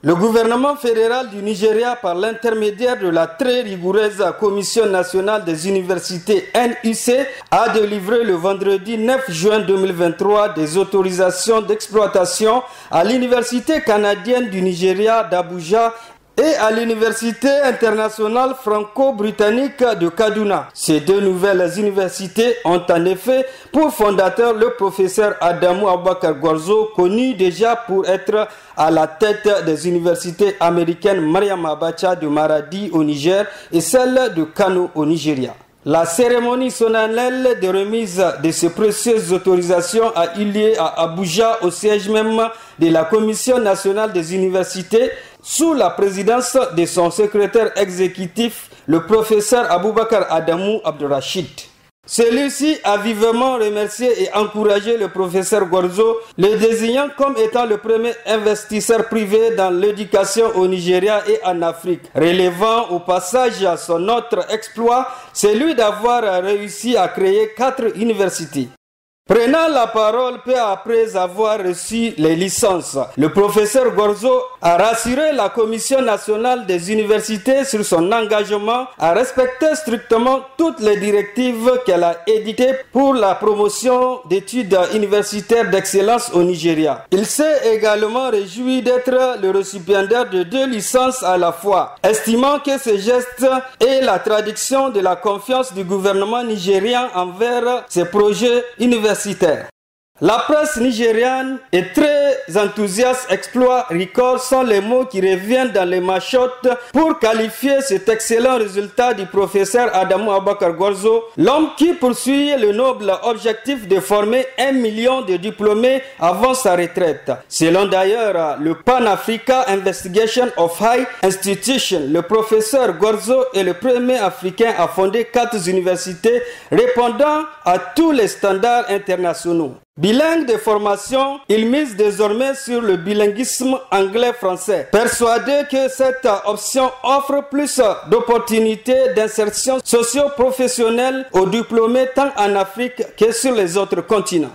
Le gouvernement fédéral du Nigeria, par l'intermédiaire de la très rigoureuse Commission nationale des universités NUC, a délivré le vendredi 9 juin 2023 des autorisations d'exploitation à l'Université canadienne du Nigeria d'Abuja et à l'Université internationale franco-britannique de Kaduna. Ces deux nouvelles universités ont en effet pour fondateur le professeur Adamu Abubakar Gwarzo, connu déjà pour être à la tête des universités américaines Mariam Abacha de Maradi au Niger et celle de Kano au Nigeria. La cérémonie solennelle de remise de ces précieuses autorisations a eu lieu à Abuja, au siège même de la Commission nationale des universités, sous la présidence de son secrétaire exécutif, le professeur Aboubakar Adamu Abdurrachid. Celui-ci a vivement remercié et encouragé le professeur Gwarzo, le désignant comme étant le premier investisseur privé dans l'éducation au Nigeria et en Afrique, relevant au passage son autre exploit, celui d'avoir réussi à créer 4 universités. Prenant la parole peu après avoir reçu les licences, le professeur Gwarzo a rassuré la Commission nationale des universités sur son engagement à respecter strictement toutes les directives qu'elle a éditées pour la promotion d'études universitaires d'excellence au Nigeria. Il s'est également réjoui d'être le récipiendaire de 2 licences à la fois, estimant que ce geste est la traduction de la confiance du gouvernement nigérian envers ses projets universitaires. La presse nigériane est très enthousiaste. Exploit record sont les mots qui reviennent dans les machottes pour qualifier cet excellent résultat du professeur Adamu Abubakar Gwarzo, l'homme qui poursuit le noble objectif de former 1 million de diplômés avant sa retraite. Selon d'ailleurs le Pan Africa Investigation of High Institution, le professeur Gwarzo est le premier Africain à fonder 4 universités répondant à tous les standards internationaux. Bilingue de formation, il mise désormais sur le bilinguisme anglais-français, persuadé que cette option offre plus d'opportunités d'insertion socio-professionnelle aux diplômés tant en Afrique que sur les autres continents.